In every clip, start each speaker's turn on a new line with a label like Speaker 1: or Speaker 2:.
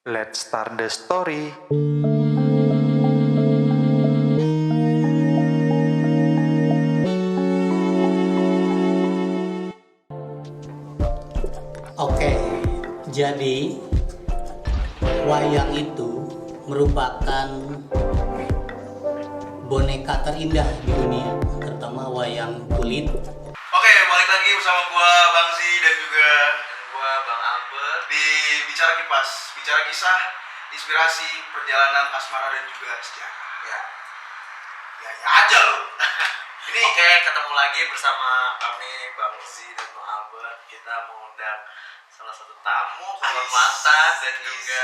Speaker 1: Let's start the story.
Speaker 2: Oke, jadi wayang itu merupakan boneka terindah di dunia, terutama wayang kulit.
Speaker 3: Oke, balik lagi bersama gua Bang Z dan juga
Speaker 4: gua Bang Albert
Speaker 3: di Bicara Kipas, bicara kisah, inspirasi, perjalanan asmara dan juga sejarah. Ya aja lo.
Speaker 4: ini Oke, ketemu lagi bersama kami Bang Z dan Bang Albert. Kita mengundang salah satu tamu kehormatan dan juga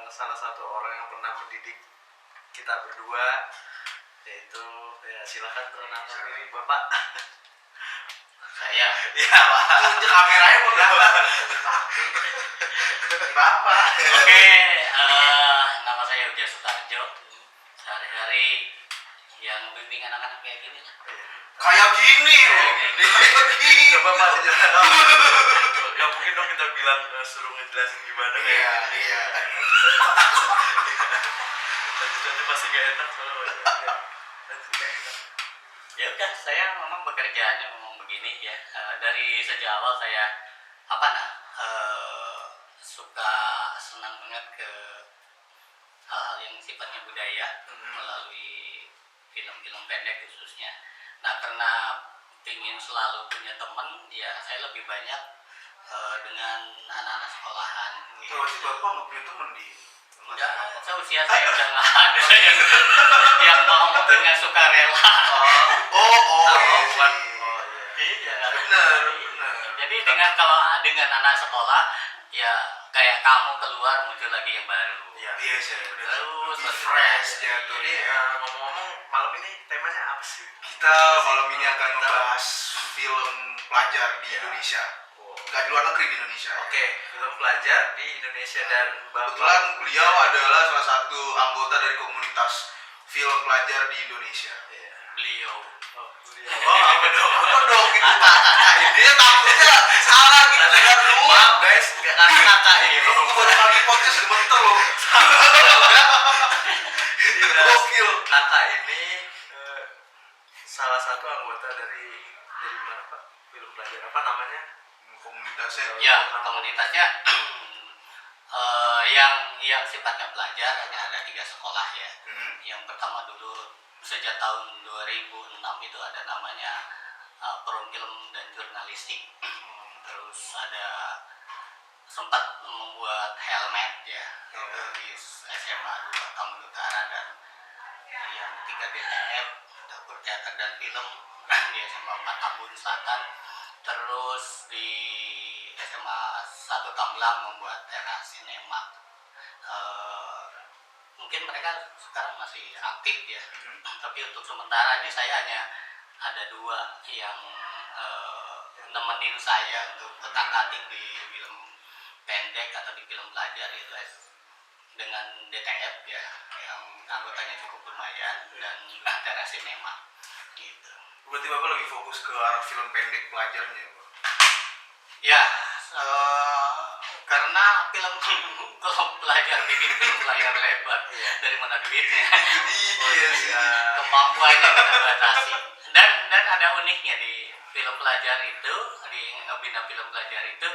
Speaker 4: salah satu orang yang pernah mendidik kita berdua, yaitu silakan perkenalkan diri Bapak.
Speaker 2: Saya
Speaker 4: Ya, Pak.
Speaker 3: Tunjuk kameranya kok kelihatan. Bapak.
Speaker 2: Oke, nama saya Ujaya Sutarjo. Sehari-hari yang bimbing anak-anak kayak gini lah.
Speaker 3: Kayak gini loh. Kayak gini.
Speaker 4: Coba Pak dijelasin. Ya mungkin dong kita bilang suruh ngejelasin gimana kayak
Speaker 3: Iya,
Speaker 4: gini.
Speaker 3: iya.
Speaker 4: Lanjutannya pasti gak enak soalnya.
Speaker 2: Ya udah, saya memang bekerjaannya memang begini ya. Dari sejak awal saya suka senang banget ke hal-hal yang sifatnya budaya melalui film-film pendek khususnya. Nah, karena ingin selalu punya teman, ya saya lebih banyak dengan anak-anak sekolahan.
Speaker 3: Berarti Bapak nggak punya temen di
Speaker 2: Udah, usia saya udah nggak ada yang mau dengan sukarela.
Speaker 3: Iya.
Speaker 2: Iya.
Speaker 3: Benar.
Speaker 2: Jadi kalau dengan anak sekolah, ya kayak kamu keluar muncul lagi yang baru.
Speaker 3: Iya sih.
Speaker 2: Terus
Speaker 3: Lebih fresh ya tuh.
Speaker 4: Jadi ngomong-ngomong malam ini temanya apa sih?
Speaker 3: Kita malam ini akan membahas film pelajar di Indonesia. Nggak di luar negeri, di Indonesia.
Speaker 4: Oke, film pelajar di Indonesia dan
Speaker 3: Kebetulan beliau adalah salah satu anggota dari komunitas film pelajar di Indonesia.
Speaker 2: Beliau.
Speaker 3: Apa dong gitu kakak ini takutnya salah gitu kan lu.
Speaker 4: Maaf guys, nggak kasih kakak ini.
Speaker 3: Lu baru kali podcast gemeter lo.
Speaker 4: Jadi
Speaker 3: Gokil.
Speaker 4: kakak ini salah satu anggota dari mana Pak? Film pelajar apa namanya?
Speaker 3: Komunitasnya.
Speaker 2: Ya, komunitasnya yang sifatnya pelajar ada 3 sekolah ya. Yang pertama dulu sejak tahun 2006 itu ada namanya Forum Film dan Jurnalistik. Terus ada sempat membuat helmet ya di SMA 2 Taman Utara, dan yang ketiga DTF Dapur Teater dan Film di SMA 4 Tambun Selatan. Terus di SMA 1 Tamblang membuat teras sinema. Mungkin mereka sekarang masih aktif ya, tapi untuk sementara ini saya hanya ada 2 yang nemenin saya untuk otak-atik di film pendek atau di film pelajar, itu dengan DTF ya, yang anggotanya cukup lumayan, dan teras sinema gitu.
Speaker 3: Berarti Bapak lebih fokus ke arah film pendek pelajarnya, Pak?
Speaker 2: Ya, karena kalau pelajar bikin film layar lebar, dari mana duitnya?
Speaker 3: Iya sih.
Speaker 2: Kemampuannya kita batasi. Dan ada uniknya di film pelajar itu, di ngebina film pelajar itu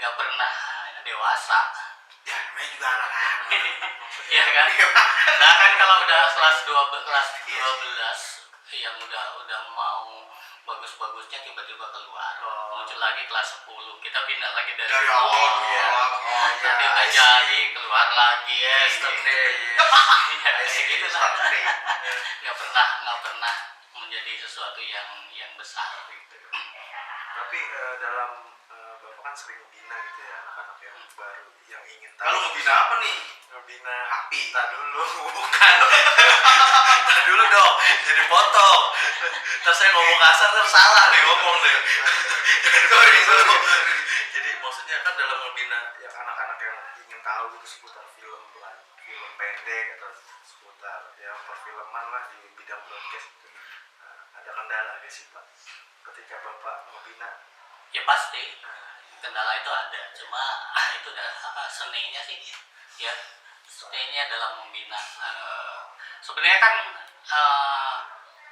Speaker 2: nggak pernah dewasa.
Speaker 3: Ya namanya juga anak-anak.
Speaker 2: Iya kan? Nah kan kalau udah kelas 12 yang udah mau bagus-bagusnya tiba-tiba keluar, muncul lagi kelas 10, kita pindah lagi dari
Speaker 3: awal
Speaker 2: nol.
Speaker 3: ya.
Speaker 2: Nanti udah jadi keluar lagi ya. Gitu lah. Nggak pernah menjadi sesuatu yang besar gitu.
Speaker 4: Tapi dalam Bapak kan sering ngebina gitu ya anak-anak yang baru yang ingin tahu.
Speaker 3: Kalau ngebina apa nih?
Speaker 4: Ngebina
Speaker 3: Happy.
Speaker 4: Tak dulu, bukan. Tak dulu dong, jadi potong. Terus saya ngomong kasar, terus salah nih ngomong deh. Sorry. Jadi maksudnya kan dalam ngebina yang anak-anak yang ingin tahu gitu seputar film pendek atau seputar ya perfilman lah di bidang broadcast itu. Ada kendala nggak sih Pak ketika Bapak ngebina?
Speaker 2: Ya pasti. kendala itu ada, cuma itu udah seninya sih ya, seninya dalam membina. Sebenarnya kan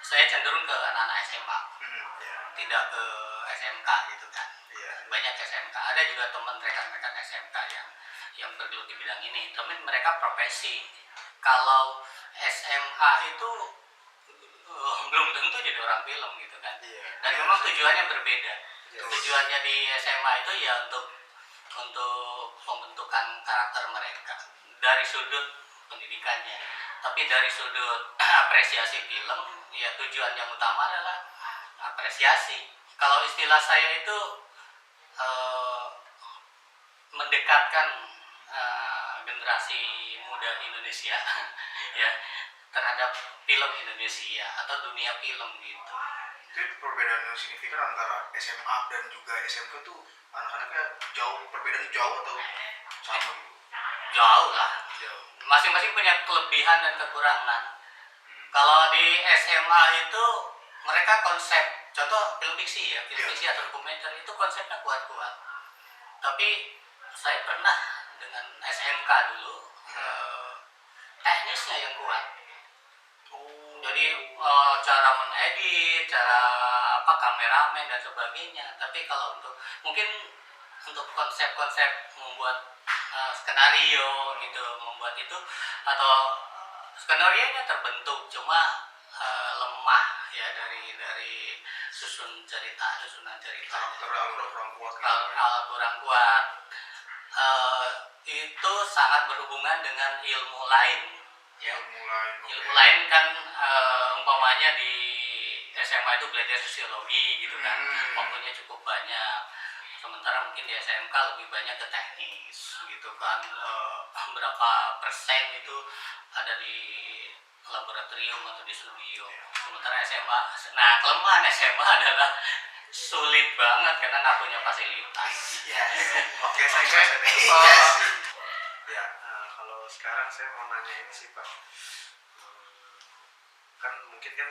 Speaker 2: saya cenderung ke anak-anak SMA, tidak ke SMK gitu kan. Banyak SMK, ada juga teman rekan-rekan SMK yang bergelut di bidang ini, tapi mereka profesi. Kalau SMA itu belum tentu jadi orang film gitu kan. Dan memang tujuannya berbeda. Tujuannya di SMA itu ya untuk pembentukan karakter mereka dari sudut pendidikannya, tapi dari sudut apresiasi film ya tujuan yang utama adalah apresiasi. Kalau istilah saya itu mendekatkan generasi muda Indonesia ya terhadap film Indonesia atau dunia film gitu.
Speaker 3: Itu perbedaan yang signifikan antara SMA dan juga SMK tuh anak-anaknya perbedaannya jauh atau sama gitu?
Speaker 2: Jauh lah. Masing-masing punya kelebihan dan kekurangan. Kalau di SMA itu mereka konsep, contoh film fiksi ya, film fiksi atau dokumenter itu konsepnya kuat-kuat. Tapi saya pernah dengan SMK dulu, teknisnya yang kuat. Jadi cara menedit, cara kameramen dan sebagainya. Tapi kalau untuk konsep-konsep membuat skenario gitu, membuat itu atau skenario-nya terbentuk, cuma lemah ya dari susunan cerita.
Speaker 3: Karakter alur kurang kuat gitu.
Speaker 2: Kurang kuat. Itu sangat berhubungan dengan ilmu lain ya. Ilmu lain kan umpamanya di SMA itu belajar sosiologi gitu kan, waktunya cukup banyak. Sementara mungkin di SMK lebih banyak ke teknis gitu kan, berapa persen itu ada di laboratorium atau di studio. Sementara SMA, nah kelemahan SMA adalah sulit banget karena nggak punya fasilitas.
Speaker 3: Oke, saya
Speaker 5: Ya, kalau sekarang saya mau nanya ini sih Pak, kan mungkin kan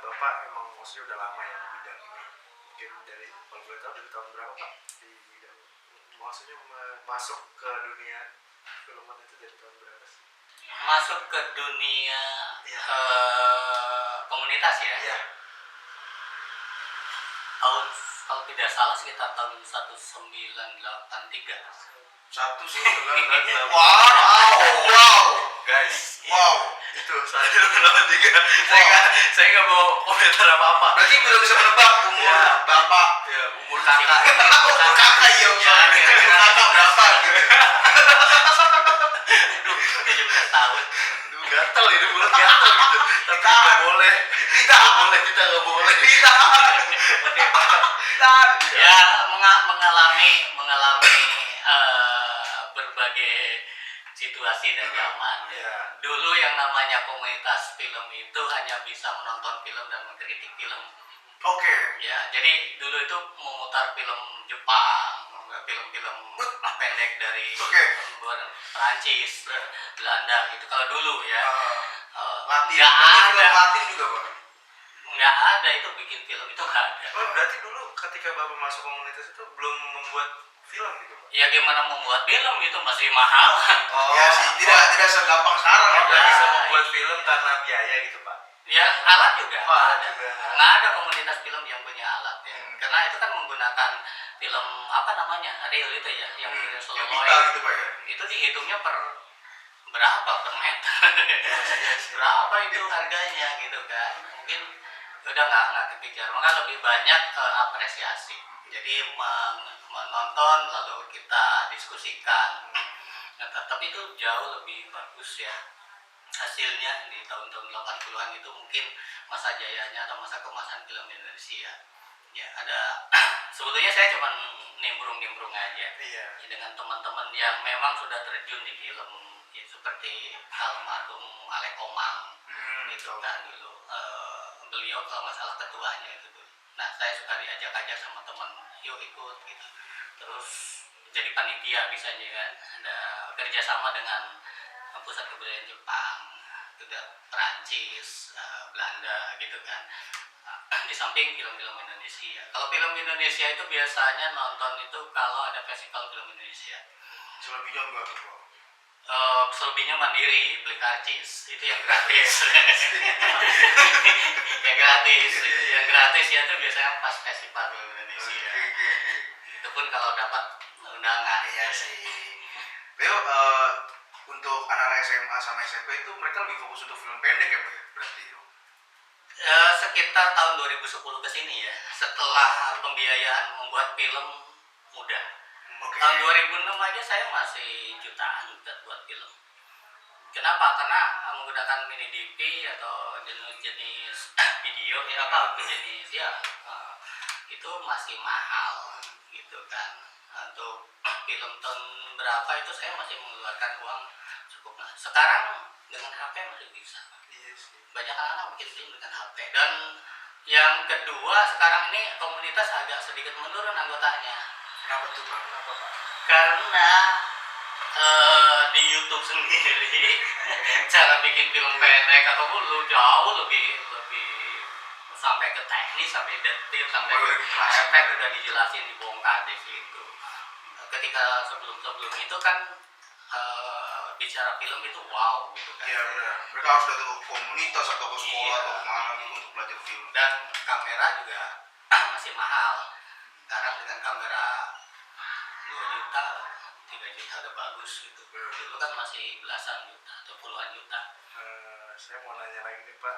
Speaker 5: Bapak emang maksudnya udah lama ya di bidang ini, mungkin dari kalau boleh tahu dari tahun berapa Pak di bidang, maksudnya masuk ke dunia filman itu dari tahun berapa sih?
Speaker 2: Masuk ke dunia komunitas ya. Tahun kalau tidak salah sekitar tahun 1983.
Speaker 3: 1983. Wow.
Speaker 4: Guys,
Speaker 3: Wow.
Speaker 4: itu saya 1983. Saya nggak mau komentar apa-apa.
Speaker 3: Berarti belum bisa menebak umur Bapak.
Speaker 4: Ya, umur kakak.
Speaker 3: Umur kakak ya. Umur kakak berapa gitu.
Speaker 2: Aduh, 17 tahun.
Speaker 4: Duh, gatel ini mulut gatel gitu. Tapi nggak boleh. Kita nggak boleh.
Speaker 2: Ya mengalami berbagai situasi dan zaman. Dulu yang namanya komunitas film itu hanya bisa menonton film dan mengkritik film.
Speaker 3: Oke.
Speaker 2: Ya, jadi dulu itu memutar film Jepang, film-film pendek dari Perancis, Belanda gitu. Kalau dulu ya,
Speaker 3: Latin.
Speaker 2: nggak
Speaker 3: Film
Speaker 2: ada,
Speaker 3: Latin juga Pak.
Speaker 2: nggak ada itu bikin film itu nggak ada.
Speaker 5: Oh, berarti dulu ketika Bapak masuk komunitas itu belum membuat film gitu Pak?
Speaker 2: Ya gimana membuat film itu masih mahal.
Speaker 3: Iya sih, tidak segampang sekarang ya.
Speaker 5: Nggak bisa membuat film karena biaya gitu Pak?
Speaker 2: Ya alat juga nggak ada.
Speaker 5: juga.
Speaker 2: Nggak ada komunitas film yang punya alat ya. Karena itu kan menggunakan film apa namanya reel itu ya, yang slow
Speaker 3: Yang
Speaker 2: motion.
Speaker 3: pita gitu Pak ya.
Speaker 2: Itu dihitungnya per berapa per meter. Berapa itu harganya gitu kan. Mungkin udah nggak kepikiran, maka lebih banyak apresiasi. Jadi menonton lalu kita diskusikan. Nah, tapi itu jauh lebih bagus ya hasilnya di tahun-tahun 80-an itu, mungkin masa jayanya atau masa kemasan film Indonesia. Ya ada sebetulnya saya cuma nimbrung aja ya, dengan teman-teman yang memang sudah terjun di film ya, seperti almarhum Alek Omang gitu kan dulu. Beliau kalau nggak salah ketuanya itu. Nah saya suka diajak-ajak sama teman, yuk ikut gitu. Terus jadi panitia misalnya kan, ada kerjasama dengan pusat kebudayaan Jepang, juga Perancis, Belanda gitu kan. Nah, di samping film-film Indonesia. Kalau film Indonesia itu biasanya nonton itu kalau ada festival film Indonesia.
Speaker 3: Selebihnya enggak bro.
Speaker 2: Selebihnya mandiri, beli karcis, itu yang gratis. Yang gratis, yang gratis ya itu biasanya pas festival film Indonesia. Itu pun kalau dapat undangan.
Speaker 3: Iya sih. Leo, untuk anak-anak SMA sama SMP itu mereka lebih fokus untuk film pendek ya Pak? Berarti
Speaker 2: Sekitar tahun 2010 ke sini ya, setelah pembiayaan membuat film mudah.
Speaker 3: Oke.
Speaker 2: Tahun 2006 aja saya masih jutaan buat film. Kenapa? Karena menggunakan mini DV atau jenis video ya jenis ya itu masih mahal gitu kan. Untuk film tahun berapa itu saya masih mengeluarkan uang cukup. Sekarang dengan HP masih bisa.
Speaker 3: Iya sih.
Speaker 2: Banyak anak-anak bikin film dengan HP. Dan yang kedua sekarang ini komunitas agak sedikit menurun anggotanya.
Speaker 3: Kenapa tuh Pak? Kenapa Pak?
Speaker 2: Karena di YouTube sendiri cara bikin film pendek atau jauh lebih sampai ke teknis, sampai detail, sampai ke efek udah dijelasin, dibongkar di situ. Ketika sebelum itu kan bicara film itu wow gitu kan.
Speaker 3: Iya benar. Mereka harus datang ke komunitas atau ke sekolah atau kemana gitu untuk belajar film.
Speaker 2: Dan kamera juga masih mahal. Sekarang dengan kamera 2 juta, 3 juta udah bagus gitu. Dulu kan masih belasan juta atau puluhan juta.
Speaker 5: Saya mau nanya lagi nih Pak,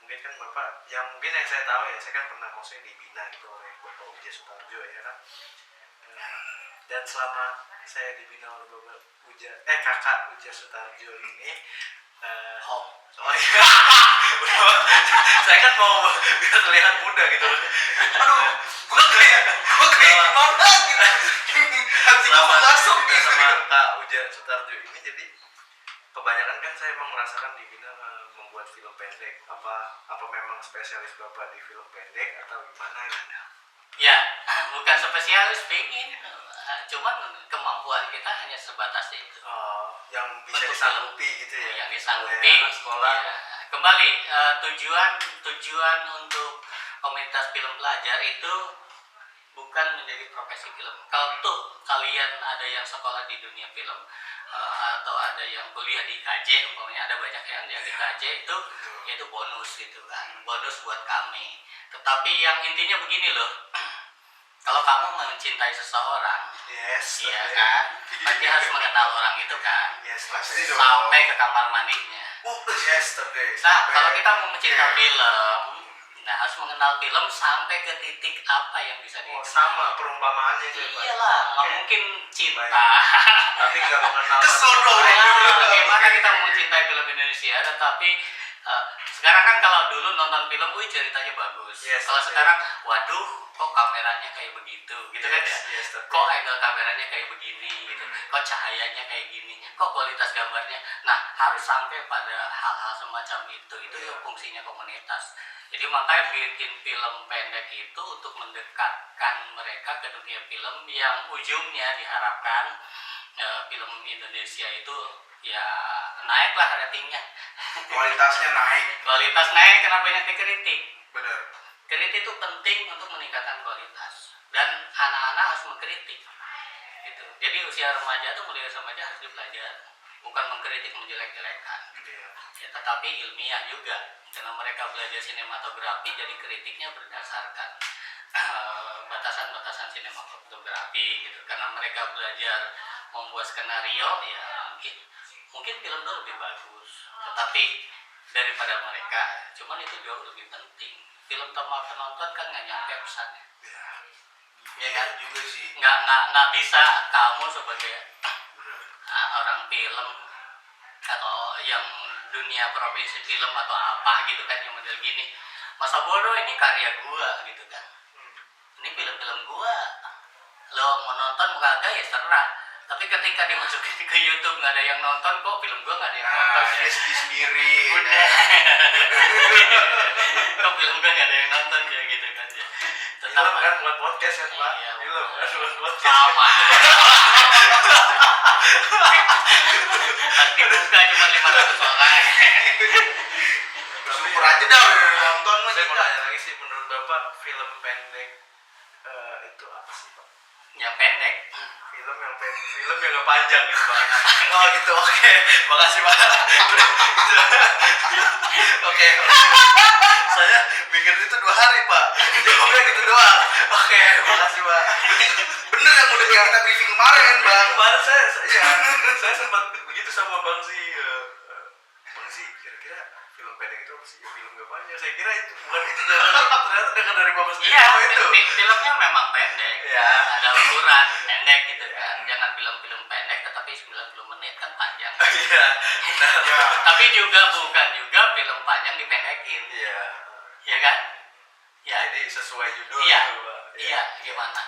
Speaker 5: mungkin kan Bapak, mungkin yang saya tahu ya, saya kan pernah maksudnya dibina gitu oleh Bapak Ujaya Sutarjo ya kan. Dan selama saya dibina oleh kakak Ujaya Sutarjo ini,
Speaker 2: Oh
Speaker 5: iya, saya kan mau biar terlihat muda gitu.
Speaker 3: Aduh, gue kayak gimana gitu. Hati gue masuk gitu.
Speaker 5: Sama Kak Ujaya Sutarjo ini, jadi kebanyakan kan saya emang merasakan dibina membuat film pendek. Apa memang spesialis Bapak di film pendek atau gimana gitu?
Speaker 2: ya, bukan spesialis pengen, cuman kemampuan kita hanya sebatas itu.
Speaker 5: Yang bisa
Speaker 2: Untuk
Speaker 5: disanggupi gitu ya?
Speaker 2: Yang disanggupi.
Speaker 5: Oleh anak sekolah.
Speaker 2: Ya. Kembali tujuan untuk komunitas film pelajar itu bukan menjadi profesi film. Kalau tuh kalian ada yang sekolah di dunia film atau ada yang kuliah di KJ, umpamanya ada banyak yang di KJ itu bonus gitu kan, bonus buat kami. Tetapi yang intinya begini loh, kalau kamu mencintai seseorang,
Speaker 3: Yes.
Speaker 2: iya kan, pasti harus mengenal orang itu kan,
Speaker 3: Yes, pasti dong.
Speaker 2: sampai ke kamar mandinya.
Speaker 3: Yesterday.
Speaker 2: Nah, kalau kita mau mencintai film, nah harus mengenal film sampai ke titik apa yang bisa dikenal.
Speaker 5: Sama perumpamaannya itu ya Pak?
Speaker 2: Iyalah, nggak mungkin cinta.
Speaker 5: Tapi nggak mengenal.
Speaker 3: Kesono.
Speaker 2: Bagaimana kita mau mencintai film Indonesia, tetapi sekarang kan kalau dulu nonton film, wih ceritanya bagus.
Speaker 5: Yes,
Speaker 2: Kalau
Speaker 5: yes.
Speaker 2: sekarang, waduh, kok kameranya kayak begitu, gitu kan ya?
Speaker 5: Yes,
Speaker 2: Kok angle kameranya kayak begini, gitu. Kok cahayanya kayak gini, kok kualitas gambarnya. Nah, harus sampai pada hal-hal semacam itu yang fungsinya komunitas. Jadi makanya bikin film pendek itu untuk mendekatkan mereka ke dunia film yang ujungnya diharapkan film Indonesia itu ya naiklah ratingnya.
Speaker 3: Kualitasnya naik.
Speaker 2: Kualitas naik karena banyak dikritik.
Speaker 3: Benar.
Speaker 2: Kritik itu penting untuk meningkatkan kualitas dan anak-anak harus mengkritik. Gitu. Jadi usia remaja itu mulai remaja harus dipelajari, bukan mengkritik menjelek-jelekan. Ya, tetapi ilmiah juga. Karena mereka belajar sinematografi, jadi kritiknya berdasarkan batasan-batasan sinematografi gitu. Karena mereka belajar membuat skenario, ya mungkin film itu lebih bagus. Tetapi daripada mereka, cuman itu jauh lebih penting. Film tanpa penonton kan nggak nyampe pesannya. Ya kan?
Speaker 3: Juga sih.
Speaker 2: Nggak bisa kamu sebagai orang film atau yang dunia profesi film atau apa gitu kan yang model gini, masa bodoh ini karya gua gitu kan, ini film-film gua, lo mau nonton mau kagak ya serah. Tapi ketika dimasukin ke YouTube nggak ada yang nonton, kok film gua nggak ada yang nonton ya?
Speaker 3: Dia sedih sendiri.
Speaker 2: Udah. Kok film gua nggak ada yang nonton ya gitu kan ya.
Speaker 5: Film kan buat podcast kan Pak?
Speaker 2: Iya,
Speaker 5: Film kan buat podcast.
Speaker 2: sama. Pasti buka cuma 500 orang.
Speaker 3: Bersyukur aja dah udah nonton mah
Speaker 5: Saya mau
Speaker 3: kita.
Speaker 5: nanya lagi sih, menurut Bapak film pendek itu apa sih Pak?
Speaker 2: Yang pendek.
Speaker 5: Film yang nggak panjang gitu Pak.
Speaker 4: Oh gitu, oke. Makasih Pak. Oke. Saya mikir itu 2 hari Pak. Jawabnya gitu doang. Oke, makasih Pak.
Speaker 3: Bener yang udah yang kita briefing kemarin bang.
Speaker 5: Kemarin saya sempat begitu sama Bang Zi. Bang Zi, kira-kira film pendek itu apa sih? Ya, film nggak panjang. Saya kira itu bukan itu ternyata dengar dari Bapak sendiri.
Speaker 2: Iya,
Speaker 5: Oh, itu.
Speaker 2: filmnya memang pendek.
Speaker 4: Ya.
Speaker 2: Ada ukuran pendek gitu kan. Jangan film-film pendek tetapi 90 menit kan panjang.
Speaker 4: Iya. Nah,
Speaker 3: Ya.
Speaker 2: Tapi bukan juga film panjang dipendekin.
Speaker 4: iya.
Speaker 2: Iya kan? Ya.
Speaker 4: Jadi sesuai judul
Speaker 2: Iya.
Speaker 4: gitu Pak.
Speaker 2: Iya, gimana?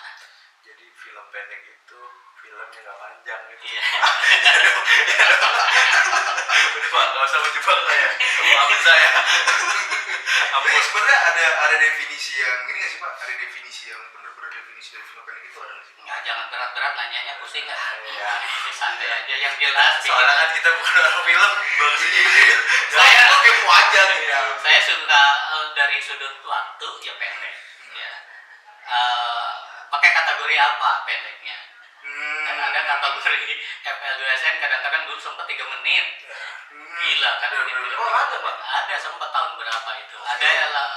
Speaker 5: Jadi film pendek itu film yang nggak panjang gitu.
Speaker 2: Iya.
Speaker 4: Udah Pak, nggak usah menjebak saya. Maafin saya.
Speaker 3: Tapi sebenarnya ada definisi yang gini nggak sih pak? Ada definisi yang bener-bener definisi dari film pendek itu ada nggak sih?
Speaker 2: Ya, jangan berat-berat nanyanya, pusing kan?
Speaker 4: Iya.
Speaker 2: Santai aja yang jelas.
Speaker 4: Soalnya kan kita bukan orang film. Bang Zi.
Speaker 2: Saya
Speaker 3: kepo aja gitu.
Speaker 4: Iya.
Speaker 2: Saya suka dari sudut waktu ya pendek. Ya. Pakai kategori apa pendeknya? Kan ada kategori FL2SN kadang-kadang dulu sempat 3 menit. Gila kan ini film.
Speaker 4: Oh, ada, Pak?
Speaker 2: Ada sempat tahun berapa itu. Ada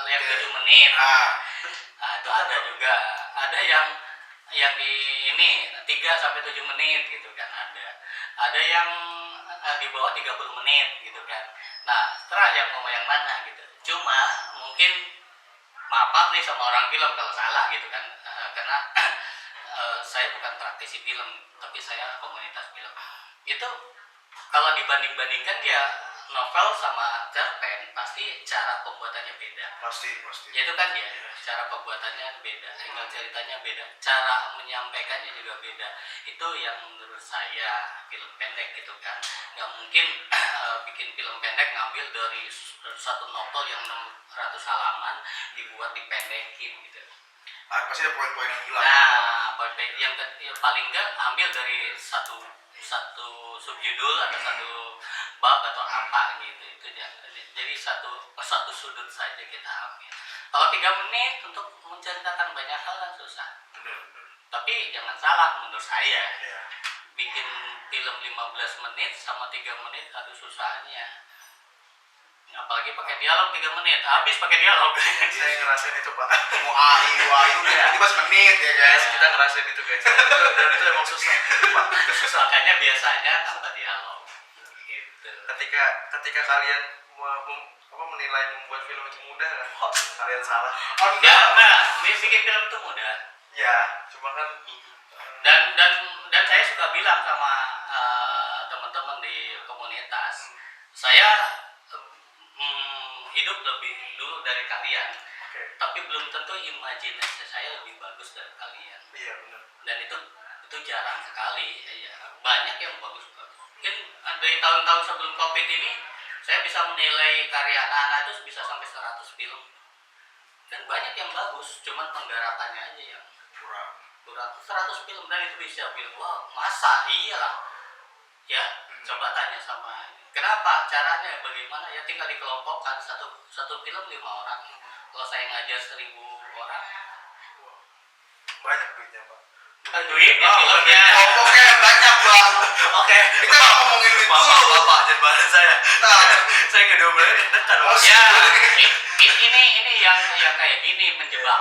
Speaker 2: yang 7 menit. Nah, itu ada juga. Ada yang di ini 3 sampai 7 menit gitu kan ada. Ada yang di bawah 30 menit gitu kan. Nah, setelah yang mau yang mana gitu. Cuma mungkin maaf nih sama orang film kalau salah gitu kan. Karena saya bukan praktisi film, tapi saya komunitas film. Itu kalau dibanding-bandingkan ya novel sama cerpen pasti cara pembuatannya beda.
Speaker 3: Pasti.
Speaker 2: Ya itu kan ya, cara pembuatannya beda, angle ceritanya beda, cara menyampaikannya juga beda. Itu yang menurut saya film pendek gitu kan. Nggak mungkin bikin film pendek ngambil dari satu novel yang 600 halaman dibuat dipendekin gitu.
Speaker 3: Pasti ada poin-poin yang hilang.
Speaker 2: Nah, yang paling enggak ambil dari satu subjudul atau satu bab atau apa gitu. Itu jadi satu sudut saja kita ambil. Kalau 3 menit untuk menceritakan banyak hal kan susah.
Speaker 3: Bener.
Speaker 2: Tapi jangan salah menurut saya.
Speaker 5: Iya.
Speaker 2: Bikin film 15 menit sama 3 menit aduh susahnya. Apalagi pakai dialog 3 menit, habis pakai dialog.
Speaker 5: Saya ngerasain itu Pak.
Speaker 3: Mau ayu tiba-tiba semenit ya guys.
Speaker 4: Kita ngerasain itu guys. Dan itu emang susah. Pak, itu susah.
Speaker 2: Makanya biasanya tanpa dialog. Gitu.
Speaker 4: Ketika kalian menilai membuat film itu mudah kan? Kalian salah.
Speaker 2: Ya, nah, bikin film itu mudah.
Speaker 4: Ya, cuma kan
Speaker 2: Dan saya suka bilang sama teman-teman di komunitas, saya hidup lebih dulu dari kalian, tapi belum tentu imajinasi saya lebih bagus dari kalian.
Speaker 5: Iya benar.
Speaker 2: Dan itu jarang sekali. Ya, banyak yang bagus-bagus. Mungkin dari tahun-tahun sebelum COVID ini, saya bisa menilai karya anak-anak itu bisa sampai 100 film. Dan banyak yang bagus, cuman penggarapannya aja yang
Speaker 3: Kurang.
Speaker 2: 100 film dan itu bisa bilang wah masa iyalah ya. Coba tanya sama kenapa caranya bagaimana ya, tinggal dikelompokkan satu film 5 orang. Kalau saya ngajar 1000 orang
Speaker 5: Banyak duitnya Pak.
Speaker 2: bukan duit ya filmnya.
Speaker 3: Kelompoknya yang banyak bang.
Speaker 4: oke.
Speaker 3: Kita nggak ngomongin duit
Speaker 4: Maaf,
Speaker 3: dulu.
Speaker 4: Bapak, jangan bahas saya.
Speaker 3: Nah.
Speaker 4: Saya nggak diomelin dekat. Pak.
Speaker 2: Ya ini yang kayak gini menjebak.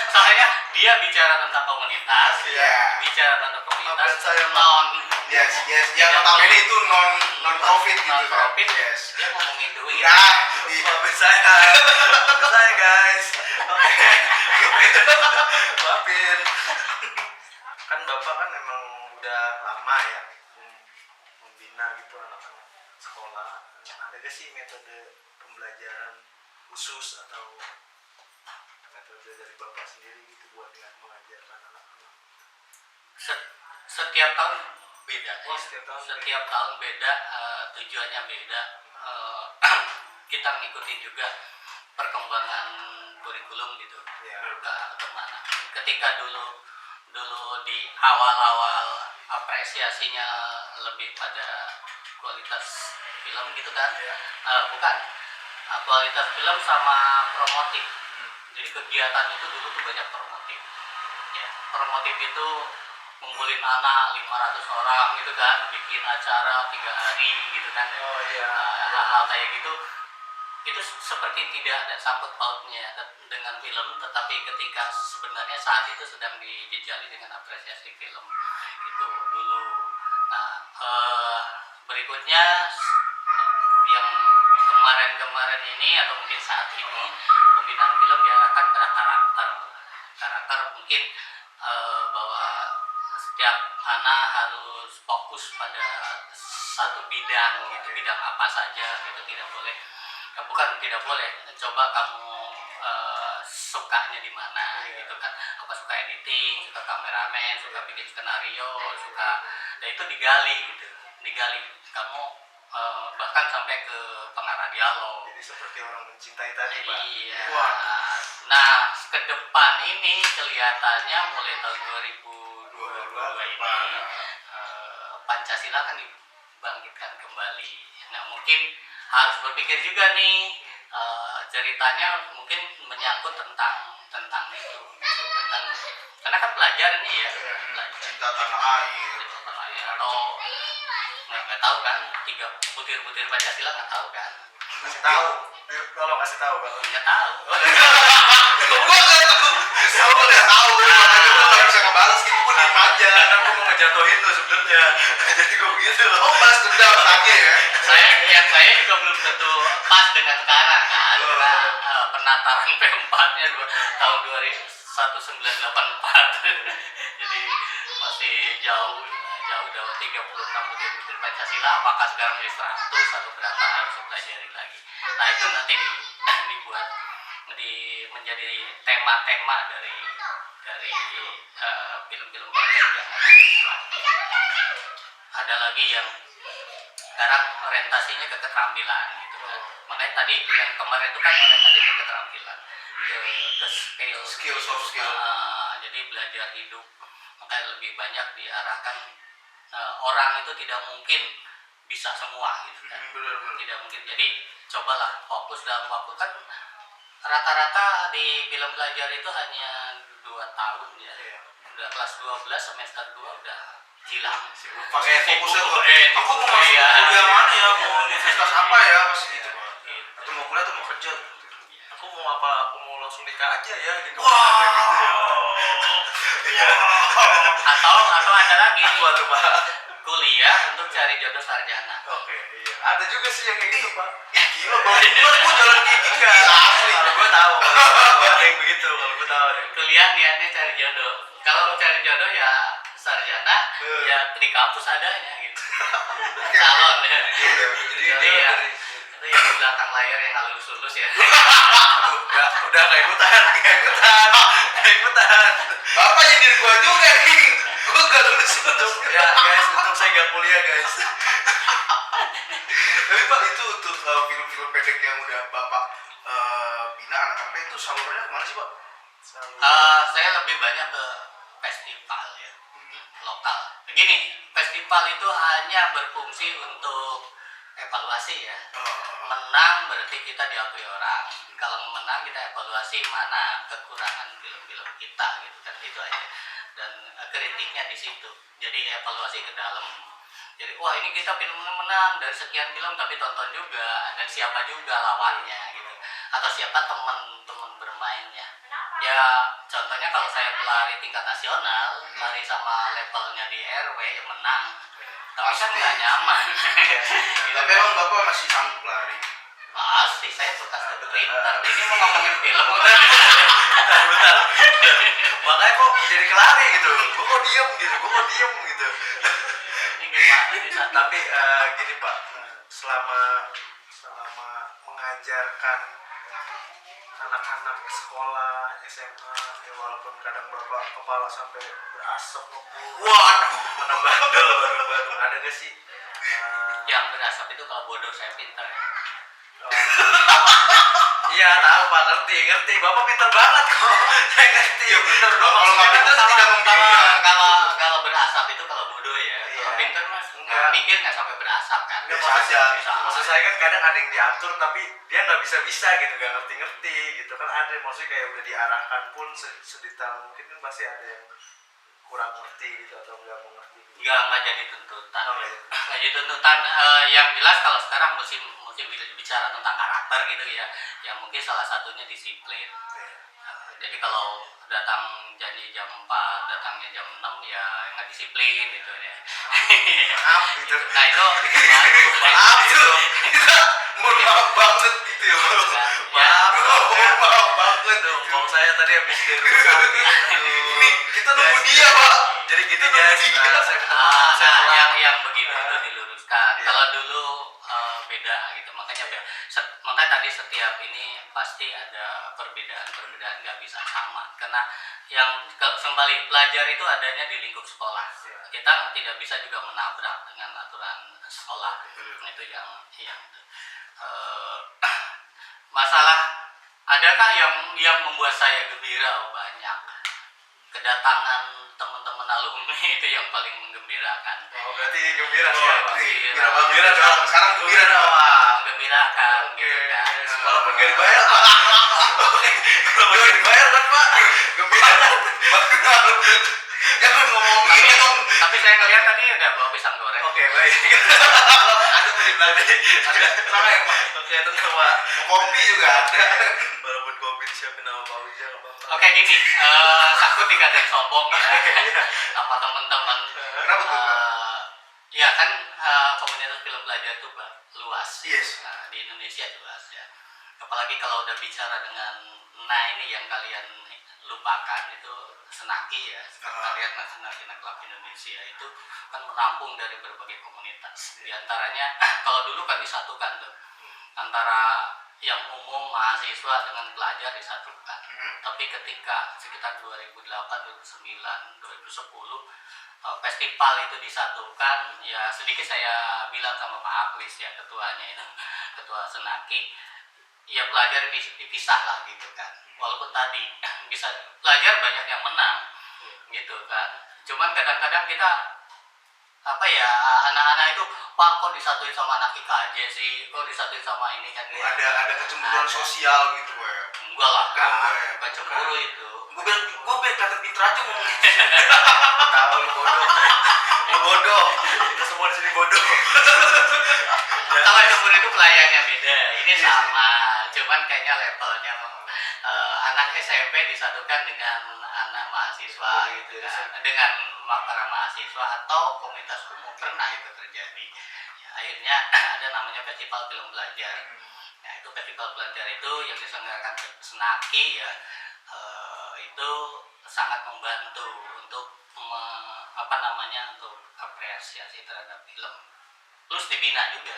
Speaker 2: Soalnya dia bicara tentang komunitas,
Speaker 3: Iya.
Speaker 2: bicara tentang komunitas
Speaker 4: Maafkan saya, Pak.
Speaker 2: non
Speaker 3: Yes. Yang notabene itu non profit gitu kan.
Speaker 2: non-profit.
Speaker 3: Yes.
Speaker 2: Dia ngomongin duit.
Speaker 3: Nah,
Speaker 4: Maafin saya guys. Oke. Maafin.
Speaker 5: Kan Bapak kan emang udah lama ya membina gitu anak-anak sekolah. Ada gak sih metode pembelajaran khusus atau metode dari Bapak sendiri gitu buat mengajarkan anak-anak?
Speaker 2: Setiap tahun beda.
Speaker 5: Oh,
Speaker 2: Ya.
Speaker 5: setiap tahun
Speaker 2: tahun beda, tujuannya beda. Kita ngikutin juga perkembangan kurikulum gitu.
Speaker 5: Ya.
Speaker 2: Kemana? Ketika dulu di awal-awal apresiasinya lebih pada kualitas film gitu kan?
Speaker 5: Ya.
Speaker 2: Bukan. Kualitas film sama promotif. Jadi kegiatan itu dulu tuh banyak promotif. Ya, promotif itu ngumpulin anak 500 orang gitu kan, bikin acara 3 hari gitu kan.
Speaker 5: Oh iya.
Speaker 2: Hal-hal kayak gitu itu seperti tidak ada sangkut pautnya dengan film, tetapi ketika sebenarnya saat itu sedang dijejali dengan apresiasi film gitu dulu. Nah, berikutnya yang kemarin ini atau mungkin saat ini pembinaan film diarahkan pada karakter mungkin bahwa setiap anak harus fokus pada satu bidang gitu, bidang apa saja gitu, tidak boleh coba kamu sukanya di mana gitu kan, apa suka editing, suka kameramen, suka bikin skenario, dan itu digali kamu bahkan sampai ke pengarah dialog.
Speaker 5: Jadi seperti orang mencintai tadi, Pak.
Speaker 2: Iya.
Speaker 5: Wah.
Speaker 2: Nah, ke depan ini kelihatannya mulai tahun 2022 ini Pancasila kan dibangkitkan kembali. Nah, mungkin harus berpikir juga nih, ceritanya mungkin menyangkut tentang itu, karena kan pelajar ini ya,
Speaker 3: Cinta tanah air.
Speaker 2: atau nggak tahu kan, 3 butir-butir Pancasila nggak tahu kan?
Speaker 5: Kasih tahu. Tolong kasih tahu, Bang.
Speaker 2: Nggak tahu.
Speaker 3: Gua nggak tahu. Justru gua nggak tahu. Makanya gua nggak bisa ngebales gitu. Gua diem aja.
Speaker 4: Karena gue mau ngejatuhin tuh sebenarnya. Jadi gue begitu loh.
Speaker 3: Oh, balas dendam tadi ya.
Speaker 2: Saya juga belum tentu pas dengan sekarang kan, karena penataran P4-nya tahun 1984. Jadi masih jauh 36 butir Pancasila. Apakah sekarang menjadi 100 atau berapa harus dipelajari lagi. Nah, itu nanti dibuat menjadi tema-tema dari film-film pendek yang akan dibuat. Ada lagi yang sekarang orientasinya ke keterampilan gitu kan. Makanya tadi yang kemarin itu kan orientasi ke keterampilan, ke skill,
Speaker 3: Soft skill.
Speaker 2: Jadi belajar hidup, makanya lebih banyak diarahkan. Orang itu tidak mungkin bisa semua gitu kan.
Speaker 3: Benar.
Speaker 2: Tidak mungkin. Jadi cobalah fokus dalam waktu kan, rata-rata di film belajar itu hanya 2 tahun ya. Udah kelas 12 semester 2 udah hilang.
Speaker 3: Pasti fokusnya tuh. Aku mau masuk
Speaker 2: Iya.
Speaker 3: kuliah mana ya? Mau universitas apa ya? Pasti gitu, Pak.
Speaker 2: Gitu.
Speaker 3: Atau mau kuliah atau mau kerja?
Speaker 4: Aku mau apa? Aku mau langsung nikah aja ya gitu.
Speaker 3: Wah.
Speaker 4: Gitu ya.
Speaker 2: Atau ada lagi
Speaker 4: Waduh, Pak.
Speaker 2: kuliah untuk cari jodoh sarjana.
Speaker 5: Oke, iya. Ada juga sih yang kayak gitu, Pak.
Speaker 3: Gila, Bang. Gua jalan kayak gitu.
Speaker 4: Enggak,
Speaker 3: Iya, asli.
Speaker 4: kalau gue tahu, kalau kayak begitu, kalau gue tahu.
Speaker 2: Kuliah niatnya cari jodoh. Kalau cari jodoh ya sarjana, ya di kampus adanya gitu. Calon ya.
Speaker 3: Jadi
Speaker 2: Jadi
Speaker 3: dia
Speaker 2: ya,
Speaker 3: dari
Speaker 2: itu yang di belakang layar yang lulus ya.
Speaker 4: Udah nggak ikutan.
Speaker 3: Bapak nyindir gua juga nih. Gua gak lulus.
Speaker 4: Ya guys, untuk saya nggak kuliah guys.
Speaker 3: Tapi Pak, itu untuk film-film pendek yang udah Bapak bina anak-anaknya itu salurnya kemana sih, Pak?
Speaker 2: Saya lebih banyak ke festival ya, lokal. Begini, festival itu hanya berfungsi untuk evaluasi ya. Menang berarti kita diakui orang. Kalau menang kita evaluasi mana kekurangan film-film kita gitu kan, itu aja. Dan kritiknya di situ. Jadi evaluasi ke dalam. Jadi wah ini kita filmnya menang dari sekian film, tapi tonton juga dan siapa juga lawannya gitu. Atau siapa teman-teman bermainnya. Ya contohnya kalau saya pelari tingkat nasional, lari sama levelnya di RW ya menang. Tapi kan nggak nyaman.
Speaker 3: Tapi emang Bapak masih sanggup lari.
Speaker 2: Pasti saya bekas sprinter. Ini mau ngomongin film.
Speaker 4: Bentar. Makanya kok jadi kelari gitu. Gue kok diem gitu.
Speaker 2: Ini gimana nih Sat?
Speaker 5: Tapi gini, Pak, selama mengajarkan anak-anak sekolah SMA, ya walaupun kadang Bapak kepala sampai berasap ngebul.
Speaker 3: Waduh.
Speaker 5: Mana bandel baru-baru ada gak sih?
Speaker 2: Yang berasap itu kalau bodoh saya pinter ya.
Speaker 4: Iya tahu Pak, ngerti. Bapak pintar banget kok. Saya ngerti.
Speaker 3: Iya bener dong. Kalau nggak pintar tidak membimbing.
Speaker 2: Kalau berasap itu kalau bodoh ya. Kalau pinter mas
Speaker 5: Enggak,
Speaker 2: mikir nggak sampai berasap kan.
Speaker 5: Nggak,
Speaker 3: Biasa aja.
Speaker 5: maksud saya kan kadang ada yang diatur tapi dia nggak bisa gitu, nggak ngerti gitu kan, ada maksudnya kayak udah diarahkan pun sedetail mungkin kan pasti ada yang kurang ngerti gitu atau nggak mau ngerti gitu.
Speaker 2: Nggak jadi tuntutan.
Speaker 5: Oh, iya.
Speaker 2: Nggak jadi tuntutan. Yang jelas kalau sekarang musim bicara tentang karakter gitu ya, yang mungkin salah satunya disiplin.
Speaker 5: Iya.
Speaker 2: Jadi kalau datang janji jam 4, datangnya jam 6 ya nggak disiplin gitu ya.
Speaker 5: Maaf gitu.
Speaker 2: Nah itu baru
Speaker 3: Maaf tuh, kita mohon maaf banget gitu ya.
Speaker 2: ya,
Speaker 3: Maaf banget dong.
Speaker 5: Kalau saya tadi habis dari rumah sakit.
Speaker 3: Ini kita nunggu dia, Pak.
Speaker 5: Jadi gini
Speaker 3: Kita
Speaker 5: guys,
Speaker 3: nunggu dia.
Speaker 5: saya minta maaf, saya
Speaker 2: nah
Speaker 5: telat.
Speaker 2: yang begitu itu diluruskan.
Speaker 5: Iya.
Speaker 2: Kalau dulu beda gitu, makanya makanya tadi setiap ini pasti ada perbedaan nggak bisa sama karena yang kembali pelajar itu adanya di lingkup sekolah.
Speaker 5: Iya.
Speaker 2: Kita tidak bisa juga menabrak dengan aturan sekolah. Itu yang masalah adakah yang membuat saya gembira? Oh, banyak. Kedatangan teman-teman alumni itu yang paling menggembirakan.
Speaker 5: Oh, berarti gembira sih
Speaker 3: Oh,
Speaker 5: ya, Pak.
Speaker 3: gembira banget. Gembira dong. Sekarang gembira dong.
Speaker 2: Menggembirakan gitu kan.
Speaker 5: Walaupun gak dibayar, Pak. Walaupun gak dibayar kan, Pak.
Speaker 3: Gembira. Jangan ngomongin dong.
Speaker 2: Tapi saya ngeliat tadi udah bawa pisang goreng.
Speaker 5: Oke, baik.
Speaker 3: Ada tadi belakang. Ada tenang ya, Pak.
Speaker 5: Oke, tenang, Pak.
Speaker 3: Kopi juga ada.
Speaker 5: Walaupun kopi disiapin sama Pak Uja, nggak apa-apa.
Speaker 2: Oke gini, takut dikatain sombong ya sama teman-teman.
Speaker 3: Kenapa tuh, Pak?
Speaker 2: Ya kan komunitas film pelajar itu luas.
Speaker 3: Yes.
Speaker 2: Nah, di Indonesia luas ya. Apalagi kalau udah bicara dengan ini yang kalian lupakan itu Senaki ya, Sekretariat Nasional Kina Klub Indonesia itu kan menampung dari berbagai komunitas. Di antaranya kalau dulu kan disatukan tuh antara yang umum mahasiswa dengan pelajar disatukan. Tapi ketika sekitar 2008, 2009, 2010 festival itu disatukan, ya sedikit saya bilang sama Pak Aklis ya ketuanya itu, ketua Senaki, ya pelajar dipisah lah gitu kan. Walaupun tadi bisa pelajar banyak yang menang gitu kan. Cuman kadang-kadang kita apa ya anak-anak itu Pak kok disatuin sama anak IKJ sih, kok disatuin sama ini kan.
Speaker 3: Ada kecemburuan sosial gitu, Pak ya.
Speaker 2: Enggak lah,
Speaker 3: Kan, ya.
Speaker 2: bukan cemburu itu.
Speaker 3: Gue biar kelihatan pinter aja ngomongnya.
Speaker 5: Tahu lu bodoh. Lu bodoh. Kita semua di sini bodoh.
Speaker 2: Kalau cemburu itu pelayannya beda, ini sama. Cuman kayaknya levelnya anak SMP disatukan dengan anak mahasiswa gitu kan, dengan para mahasiswa atau komunitas umum, pernah itu terjadi. Ya, akhirnya ada namanya festival film pelajar. Nah itu festival pelajar itu yang diselenggarakan Senaki ya, itu sangat membantu untuk untuk apresiasi terhadap film. Terus dibina juga.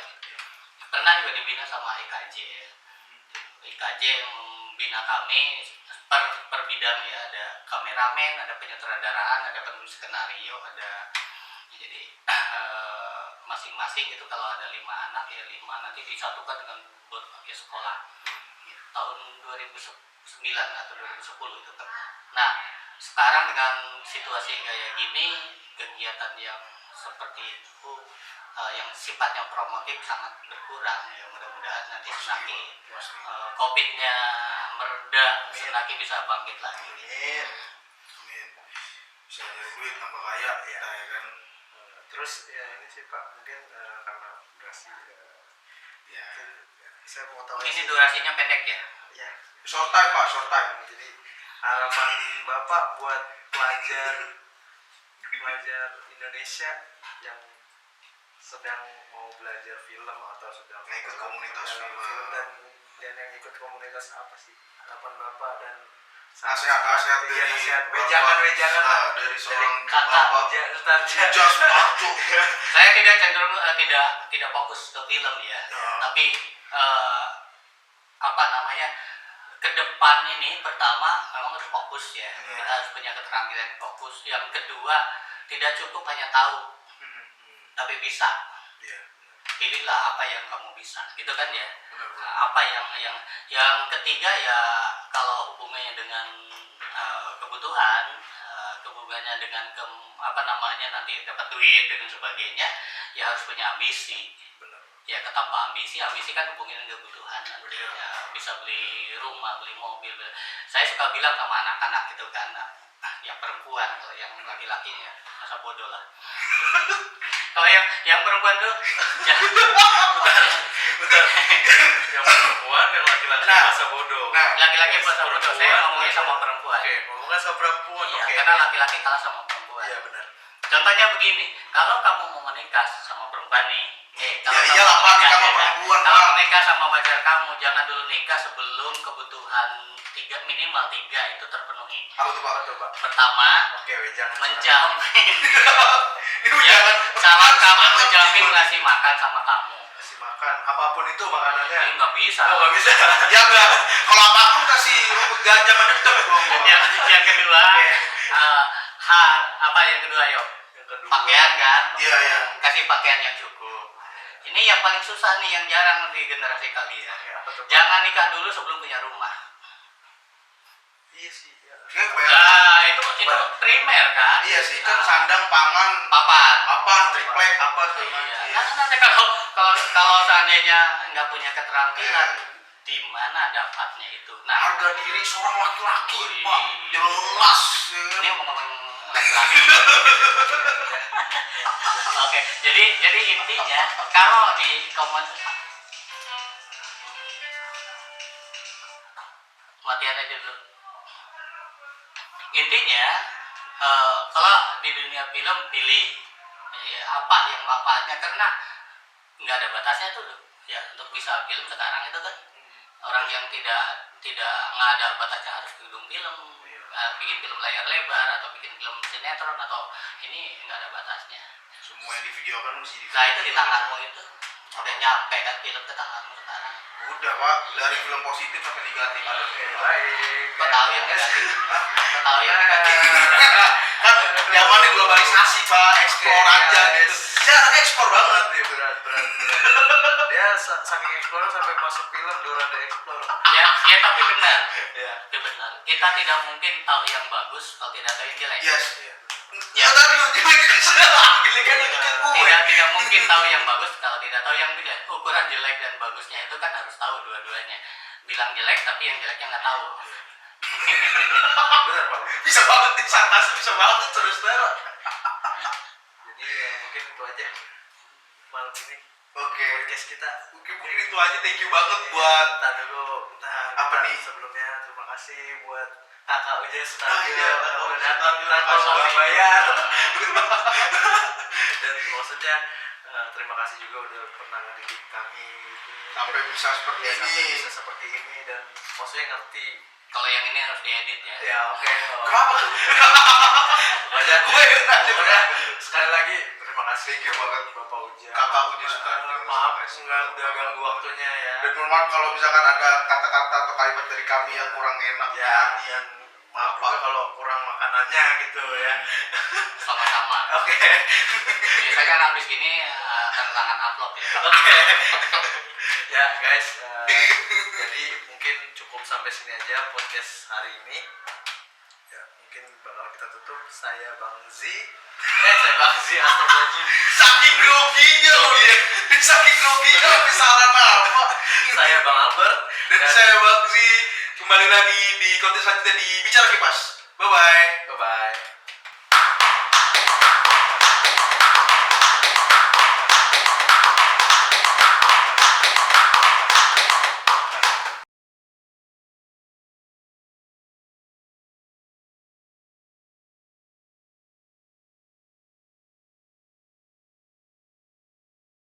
Speaker 2: Pernah juga dibina sama IKJ. IKJ membina kami per bidang ya, ada kameramen, ada penyutradaraan, ada penulis skenario, ada jadi masing-masing itu kalau ada 5 anak ya 5 nanti disatukan dengan berbagai sekolah. Tahun 2009 atau 2010 itu kan. Nah, sekarang dengan situasi kayak gini, kegiatan yang seperti itu yang sifatnya promotif sangat berkurang ya, mudah-mudahan nanti Senaki COVID-nya mereda, Senaki bisa bangkit lagi.
Speaker 3: Amin. Bisa jadi duit tambah kaya ya kan.
Speaker 5: Terus ya ini sih Pak, mungkin karena durasi
Speaker 3: Ya.
Speaker 5: saya mau tahu
Speaker 2: Ini
Speaker 5: sih.
Speaker 2: durasinya pendek ya.
Speaker 5: Ya.
Speaker 3: Short time, Pak, short time.
Speaker 5: Jadi harapan Bapak buat pelajar Indonesia yang sedang mau belajar film atau sedang
Speaker 3: Yang ikut komunitas
Speaker 5: dalam
Speaker 3: film.
Speaker 5: dan yang ikut komunitas apa sih harapan Bapak dan
Speaker 3: Nasihat-nasihat
Speaker 5: ya,
Speaker 3: dari
Speaker 5: nasihat
Speaker 3: Bapak,
Speaker 5: wejangan lah
Speaker 3: dari seorang
Speaker 2: kakak
Speaker 3: Bapak. Jas Parjo.
Speaker 2: Saya tidak cenderung tidak fokus ke film ya, tapi ke depan ini pertama memang harus fokus ya, kita harus punya keterampilan fokus. Yang kedua tidak cukup hanya tahu, tapi bisa. Pilihlah apa yang kamu bisa, gitu kan ya. Apa yang ketiga ya kalau hubungannya dengan kebutuhan, hubungannya dengan nanti dapat duit dan sebagainya, ya harus punya ambisi.
Speaker 5: Benar.
Speaker 2: Ya tanpa ambisi kan hubungin kebutuhan nanti ya, bisa beli rumah, beli mobil. Saya suka bilang sama anak-anak gitu kan, yang perempuan, kalau yang laki-lakinya masa bodoh lah. Kalau yang perempuan tuh
Speaker 4: Bentar. Yang perempuan, yang laki-laki
Speaker 3: Nah.
Speaker 4: masa bodoh.
Speaker 3: Nah,
Speaker 2: laki-laki masa bodoh. Saya ngomongin sama perempuan.
Speaker 4: Oke, ngomongnya sama perempuan.
Speaker 2: Iya,
Speaker 4: Oke.
Speaker 2: karena laki-laki kalah sama perempuan.
Speaker 4: Iya benar.
Speaker 2: Contohnya begini, kalau kamu mau menikah sama perempuan nih, kalau
Speaker 3: Ya
Speaker 2: kamu
Speaker 3: iyalah,
Speaker 2: mau
Speaker 3: Pak,
Speaker 2: menikah,
Speaker 3: nikah sama
Speaker 2: ya kan?
Speaker 3: perempuan,
Speaker 2: Kalau
Speaker 3: Pak.
Speaker 2: mau nikah sama pacar kamu, jangan dulu nikah sebelum kebutuhan minimal 3 itu terpenuhi.
Speaker 3: apa tuh Pak?
Speaker 5: Betul, Pak.
Speaker 2: Pertama,
Speaker 5: Oke, jangan
Speaker 2: menjamin.
Speaker 3: Ini
Speaker 2: Ya,
Speaker 3: jangan
Speaker 2: salah kamu
Speaker 3: sangat
Speaker 2: menjamin
Speaker 3: gimana?
Speaker 2: ngasih makan sama kamu.
Speaker 5: kasih makan apapun itu makanannya.
Speaker 2: Ini nggak bisa.
Speaker 5: Oh, nggak bisa.
Speaker 3: Ya enggak. Kalau apapun kasih rumput gajah mendem dong. Bang.
Speaker 2: yang kedua, apa yang kedua yuk?
Speaker 5: Yang kedua.
Speaker 2: Pakaian kan?
Speaker 3: Iya, iya.
Speaker 2: Kasih pakaian yang cukup. Ini yang paling susah nih, yang jarang di generasi kalian.
Speaker 5: Ya, apa tuh, Pak?
Speaker 2: Jangan nikah dulu sebelum punya rumah.
Speaker 5: Iya sih. Ya.
Speaker 3: Dia kebayang.
Speaker 2: Nah, itu primer kan?
Speaker 3: Iya sih, kan sandang, pangan,
Speaker 2: Papan.
Speaker 3: papan, triplek, apa segala
Speaker 2: Iya.
Speaker 3: macam.
Speaker 2: Nah, nanti kalau seandainya nggak punya keterampilan, di mana dapatnya itu? Nah,
Speaker 3: Harga diri seorang laki-laki,
Speaker 2: Wih.
Speaker 3: Pak, jelas. Ya kan?
Speaker 2: ini ngomong laki-laki. Oke, jadi intinya kalau di matian aja dulu. Intinya kalau di dunia film pilih apa yang manfaatnya, karena nggak ada batasnya tuh ya untuk bisa film sekarang itu kan. Orang yang tidak nggak ada batasnya harus gedung film, bikin film layar lebar atau bikin film sinetron atau ini nggak ada batasnya.
Speaker 3: Semua yang divideokan mesti di.
Speaker 2: Nah itu di tanganmu itu udah nyampe kan film ke tanganmu sekarang.
Speaker 3: Udah Pak, dari film positif sampai negatif ada.
Speaker 5: Baik.
Speaker 2: Kau tahu yang negatif? Kau tahu yang negatif?
Speaker 3: Kan zamannya globalisasi Pak, eksplor aja gitu. Saya anaknya ekspor banget ya.
Speaker 5: Berat. Dia saking explore sampai masuk film Dora the Explorer.
Speaker 2: Ya tapi benar.
Speaker 5: Ya.
Speaker 2: Itu benar. Kita tidak mungkin tahu yang bagus kalau tidak tahu yang jelek.
Speaker 3: Yes.
Speaker 2: Ya.
Speaker 3: Ya tapi lu jelek kan lu juga gue.
Speaker 2: Tidak mungkin tahu yang bagus kalau tidak tahu yang jelek. Ukuran jelek dan bagusnya itu kan harus tahu dua-duanya. Bilang jelek tapi yang jeleknya nggak tahu.
Speaker 5: Benar, Pak.
Speaker 3: Bisa banget nih sarkasnya, bisa banget terus terus.
Speaker 5: Jadi mungkin itu aja malam ini
Speaker 3: Oke.
Speaker 5: podcast kita.
Speaker 3: Mungkin itu aja, thank you banget buat
Speaker 5: Bentar dulu,
Speaker 3: Apa
Speaker 5: kita
Speaker 3: nih?
Speaker 5: sebelumnya terima kasih buat kakak Uja
Speaker 3: Ah,
Speaker 5: Sutarjo
Speaker 3: iya, Kakak
Speaker 5: udah
Speaker 3: Uja
Speaker 5: datang
Speaker 3: Sutarjo,
Speaker 5: tanpa
Speaker 3: makasih
Speaker 5: mau
Speaker 3: banget.
Speaker 5: dibayar. Dan maksudnya terima kasih juga udah pernah ngedidik kami gitu.
Speaker 3: sampai bisa seperti
Speaker 5: Ya, sampai
Speaker 3: ini.
Speaker 5: bisa seperti ini dan maksudnya ngerti.
Speaker 2: Kalau yang ini harus diedit ya.
Speaker 5: Ya oke.
Speaker 3: Kenapa tuh?
Speaker 5: Pokoknya
Speaker 3: Gue yang nanya.
Speaker 5: pokoknya sekali lagi terima kasih
Speaker 3: Thank you banget.
Speaker 5: Bapak Uja.
Speaker 3: Kakak Uja Sutarjo.
Speaker 5: Maaf nggak udah ganggu waktunya ya.
Speaker 3: Dan mohon maaf kalau misalkan ada kata-kata atau kalimat dari kami yang kurang enak di
Speaker 5: Ya,
Speaker 3: hati.
Speaker 5: dan maaf juga kalau kurang makanannya gitu ya.
Speaker 2: Sama-sama.
Speaker 5: Oke.
Speaker 2: Biasanya kan habis gini tanda tangan upload ya.
Speaker 5: Oke. Ya guys, jadi mungkin cukup sampai sini aja podcast hari ini. Ya mungkin bakal kita tutup. Saya Bang Z. Saya Bang Z Astagfirullahaladzim.
Speaker 3: Saking groginya loh dia. Saking groginya habis salah nama.
Speaker 5: Saya Bang Albert.
Speaker 3: Dan saya Bagzi. Kembali lagi di konten selanjutnya di Bicara Kipas. Bye bye.
Speaker 5: Bye bye.